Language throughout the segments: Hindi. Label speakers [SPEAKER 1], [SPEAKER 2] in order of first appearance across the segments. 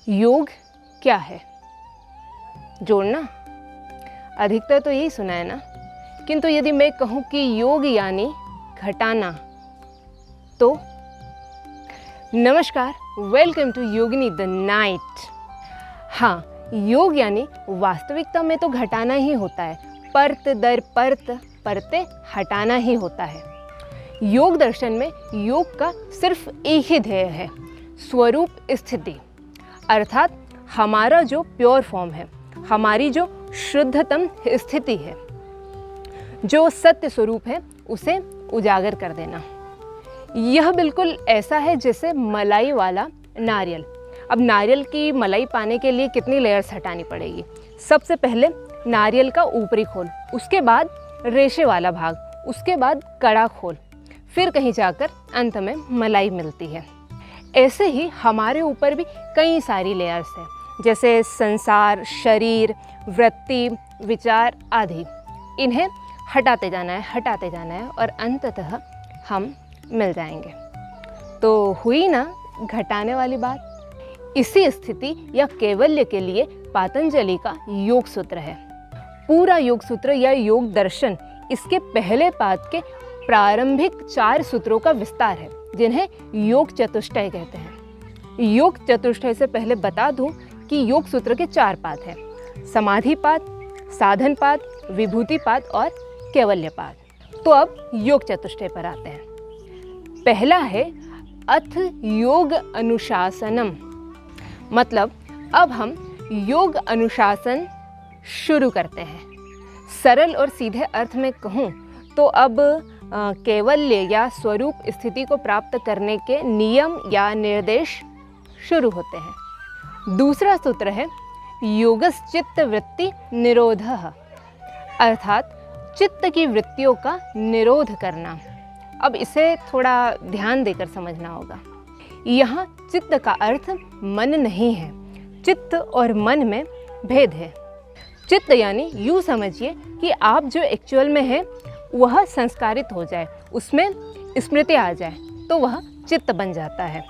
[SPEAKER 1] योग क्या है? जोड़ना? अधिकतर तो यही सुना है ना। किंतु यदि मैं कहूँ कि योग यानी घटाना, तो नमस्कार, welcome to Yogini the night. हाँ, योग यानी वास्तविकता में तो घटाना ही होता है, परत दर परत परते हटाना ही होता है। योग दर्शन में योग का सिर्फ एक ही ध्येय है, स्वरूप स्थिति, अर्थात हमारा जो प्योर फॉर्म है, हमारी जो शुद्धतम स्थिति है, जो सत्य स्वरूप है, उसे उजागर कर देना। यह बिल्कुल ऐसा है जैसे मलाई वाला नारियल। अब नारियल की मलाई पाने के लिए कितनी लेयर्स हटानी पड़ेगी? सबसे पहले नारियल का ऊपरी खोल, उसके बाद रेशे वाला भाग, उसके बाद कड़ा खोल, फिर कहीं जाकर अंत में मलाई मिलती है। ऐसे ही हमारे ऊपर भी कई सारी लेयर्स हैं, जैसे संसार, शरीर, वृत्ति, विचार आदि। इन्हें हटाते जाना है और अंततः हम मिल जाएंगे। तो हुई ना घटाने वाली बात। इसी स्थिति या कैवल्य के लिए पातंजलि का योग सूत्र है। पूरा योग सूत्र या योग दर्शन इसके पहले पाद के प्रारंभिक 4 सूत्रों का विस्तार है, जिन्हें योग चतुष्टय कहते हैं। योग चतुष्टय से पहले बता दूं कि योग सूत्र के 4 पाद हैं: समाधि पाद, साधन पाद, विभूति पाद और कैवल्य पाद। तो अब योग चतुष्टय पर आते हैं। पहला है अथ योग अनुशासनम, मतलब अब हम योग अनुशासन शुरू करते हैं। सरल और सीधे अर्थ में कहूँ तो अब कैवल्य या स्वरूप स्थिति को प्राप्त करने के नियम या निर्देश शुरू होते हैं। दूसरा सूत्र है योगश्चित्त वृत्ति निरोधः, अर्थात चित्त की वृत्तियों का निरोध करना। अब इसे थोड़ा ध्यान देकर समझना होगा। यहाँ चित्त का अर्थ मन नहीं है, चित्त और मन में भेद है। चित्त यानी यूँ समझिए कि आप जो एक्चुअल में है वह संस्कारित हो जाए, उसमें स्मृति आ जाए, तो वह चित्त बन जाता है,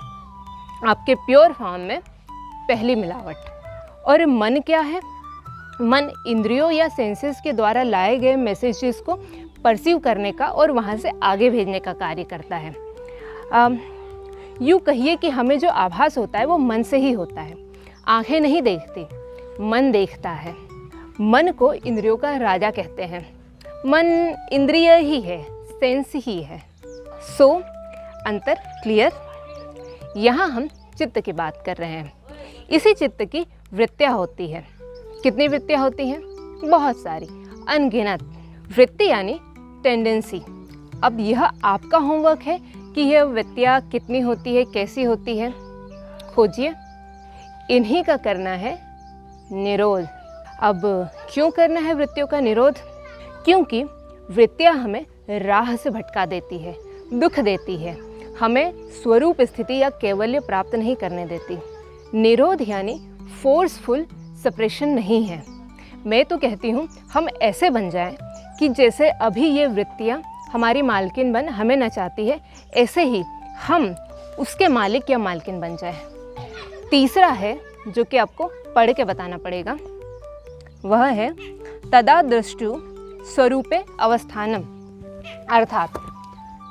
[SPEAKER 1] आपके प्योर फॉर्म में पहली मिलावट। और मन क्या है? मन इंद्रियों या सेंसेस के द्वारा लाए गए मैसेजेस को परसीव करने का और वहाँ से आगे भेजने का कार्य करता है। यूँ कहिए कि हमें जो आभास होता है वो मन से ही होता है। आँखें नहीं देखती, मन देखता है। मन को इंद्रियों का राजा कहते हैं। मन इंद्रिय ही है, सेंस ही है। सो अंतर क्लियर? यहाँ हम चित्त की बात कर रहे हैं। इसी चित्त की वृत्तियाँ होती है। कितनी वृत्तियाँ होती हैं? बहुत सारी, अनगिनत। वृत्ति यानी टेंडेंसी। अब यह आपका होमवर्क है कि यह वृत्तियाँ कितनी होती है, कैसी होती है, खोजिए। इन्हीं का करना है निरोध। अब क्यों करना है वृत्तियों का निरोध? क्योंकि वृत्तियाँ हमें राह से भटका देती है, दुख देती है, हमें स्वरूप स्थिति या कैवल्य प्राप्त नहीं करने देती। निरोध यानी फोर्सफुल सप्रेशन नहीं है। मैं तो कहती हूँ हम ऐसे बन जाएं कि जैसे अभी ये वृत्तियाँ हमारी मालकिन बन हमें नचाती है, ऐसे ही हम उसके मालिक या मालकिन बन जाए। तीसरा है जो कि आपको पढ़ के बताना पड़ेगा, वह है तदा दृष्टु स्वरूपे अवस्थानम,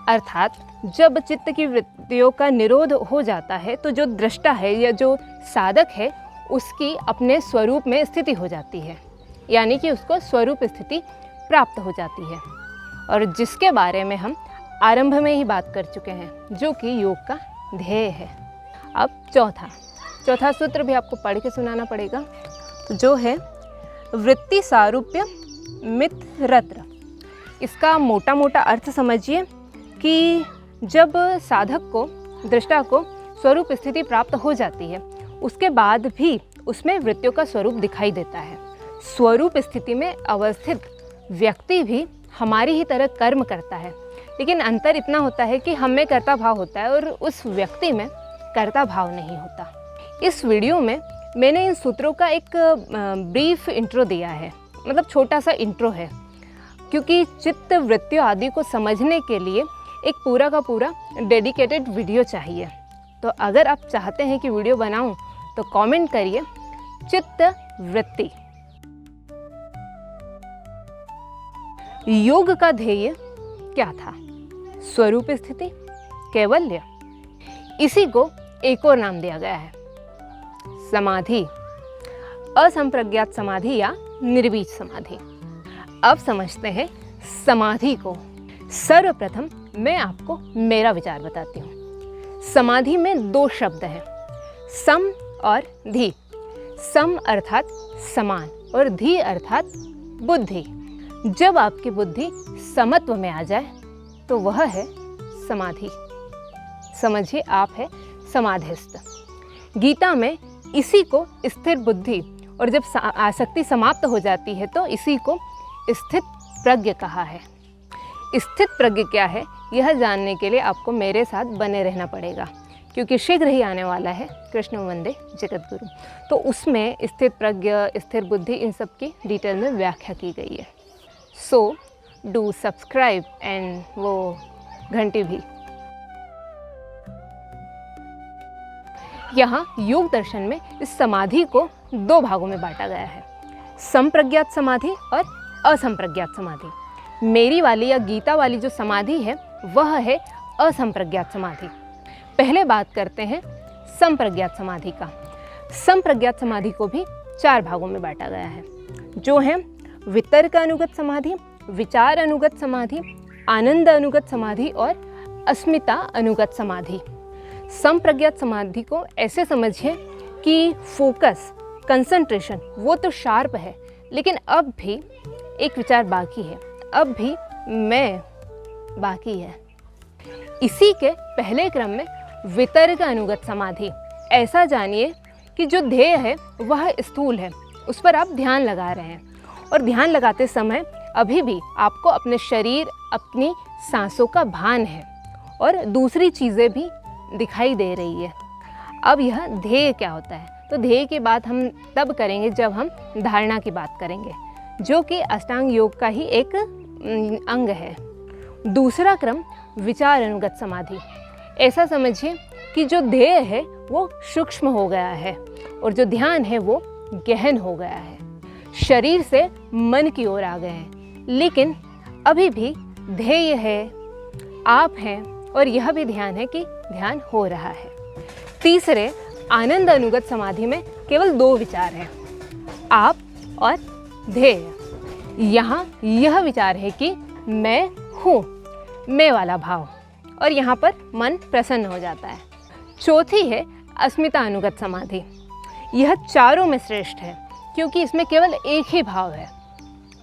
[SPEAKER 1] अर्थात जब चित्त की वृत्तियों का निरोध हो जाता है तो जो दृष्टा है या जो साधक है उसकी अपने स्वरूप में स्थिति हो जाती है, यानी कि उसको स्वरूप स्थिति प्राप्त हो जाती है, और जिसके बारे में हम आरंभ में ही बात कर चुके हैं, जो कि योग का ध्येय है। अब चौथा सूत्र भी आपको पढ़ के सुनाना पड़ेगा, तो जो है वृत्ति सारूप्य मित्रत्र। इसका मोटा मोटा अर्थ समझिए कि जब साधक को, दृष्टा को स्वरूप स्थिति प्राप्त हो जाती है, उसके बाद भी उसमें वृत्तियों का स्वरूप दिखाई देता है। स्वरूप स्थिति में अवस्थित व्यक्ति भी हमारी ही तरह कर्म करता है, लेकिन अंतर इतना होता है कि हम में कर्ता भाव होता है और उस व्यक्ति में कर्ता भाव नहीं होता। इस वीडियो में मैंने इन सूत्रों का एक ब्रीफ इंट्रो दिया है, मतलब छोटा सा इंट्रो है, क्योंकि चित्त वृत्तियों आदि को समझने के लिए एक पूरा का पूरा डेडिकेटेड वीडियो चाहिए। तो अगर आप चाहते हैं कि वीडियो बनाऊं तो कमेंट करिए चित्त वृत्ति। योग का ध्येय क्या था? स्वरूप स्थिति, कैवल्य। इसी को एक और नाम दिया गया है, समाधि, असंप्रज्ञात समाधि या निर्बीज समाधि। अब समझते हैं समाधि को। सर्वप्रथम मैं आपको मेरा विचार बताती हूँ। समाधि में दो शब्द हैं, सम और धी। सम अर्थात समान और धी अर्थात बुद्धि। जब आपकी बुद्धि समत्व में आ जाए तो वह है समाधि। समझिए, आप है समाधिस्थ। गीता में इसी को स्थिर बुद्धि, और जब आसक्ति समाप्त हो जाती है तो इसी को स्थित प्रज्ञ कहा है। स्थित प्रज्ञ क्या है, यह जानने के लिए आपको मेरे साथ बने रहना पड़ेगा, क्योंकि शीघ्र ही आने वाला है कृष्ण वंदे जगत गुरु। तो उसमें स्थित प्रज्ञ, स्थिर बुद्धि, इन सब की डिटेल में व्याख्या की गई है। सो डू सब्सक्राइब एंड वो घंटी भी। यहाँ योग दर्शन में इस समाधि को दो भागों में बांटा गया है, संप्रज्ञात समाधि और असंप्रज्ञात समाधि। मेरी वाली या गीता वाली जो समाधि है वह है असंप्रज्ञात समाधि। पहले बात करते हैं संप्रज्ञात समाधि का। संप्रज्ञात समाधि को भी चार भागों में बांटा गया है, जो है वितर्क अनुगत समाधि, विचार अनुगत समाधि, आनंद अनुगत समाधि और अस्मिता अनुगत समाधि। संप्रज्ञात समाधि को ऐसे समझिए कि फोकस, कंसंट्रेशन वो तो शार्प है, लेकिन अब भी एक विचार बाकी है, अब भी मैं बाकी है। इसी के पहले क्रम में वितर्क अनुगत समाधि। ऐसा जानिए कि जो ध्येय है वह स्थूल है, उस पर आप ध्यान लगा रहे हैं, और ध्यान लगाते समय अभी भी आपको अपने शरीर, अपनी सांसों का भान है और दूसरी चीज़ें भी दिखाई दे रही है। अब यह ध्येय क्या होता है, तो ध्येय की बात हम तब करेंगे जब हम धारणा की बात करेंगे, जो कि अष्टांग योग का ही एक अंग है। दूसरा क्रम विचार अनुगत समाधि। ऐसा समझिए कि जो ध्येय है वो सूक्ष्म हो गया है और जो ध्यान है वो गहन हो गया है, शरीर से मन की ओर आ गए हैं, लेकिन अभी भी ध्येय है, आप हैं, और यह भी ध्यान है कि ध्यान हो रहा है। तीसरे आनंद अनुगत समाधि में केवल दो विचार हैं, आप और ध्येय। यहाँ यह विचार है कि मैं हूँ, मैं वाला भाव, और यहाँ पर मन प्रसन्न हो जाता है। चौथी है अस्मिता अनुगत समाधि। यह चारों में श्रेष्ठ है, क्योंकि इसमें केवल एक ही भाव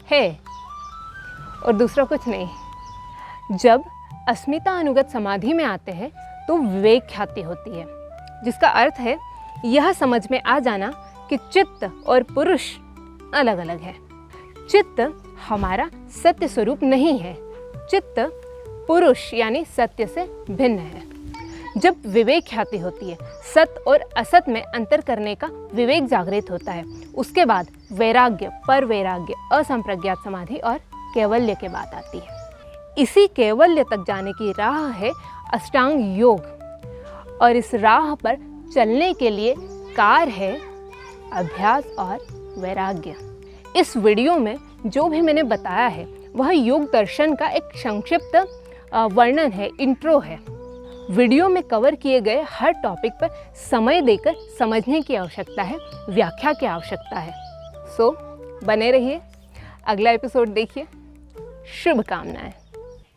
[SPEAKER 1] है और दूसरा कुछ नहीं। जब अस्मिता अनुगत समाधि में आते हैं तो विवेक ख्याति होती है, जिसका अर्थ है यह समझ में आ जाना कि चित्त और पुरुष अलग अलग है। चित्त हमारा सत्य स्वरूप नहीं है, चित्त पुरुष यानी सत्य से भिन्न है। जब विवेक ख्याति होती है, सत्य और असत में अंतर करने का विवेक जागृत होता है, उसके बाद वैराग्य, पर वैराग्य, असंप्रज्ञात समाधि और कैवल्य के बात आती है। इसी कैवल्य तक जाने की राह है अष्टांग योग, और इस राह पर चलने के लिए कार है अभ्यास और वैराग्य। इस वीडियो में जो भी मैंने बताया है वह योग दर्शन का एक संक्षिप्त वर्णन है, इंट्रो है। वीडियो में कवर किए गए हर टॉपिक पर समय देकर समझने की आवश्यकता है, व्याख्या की आवश्यकता है। सो बने रहिए, अगला एपिसोड देखिए। शुभकामनाएं।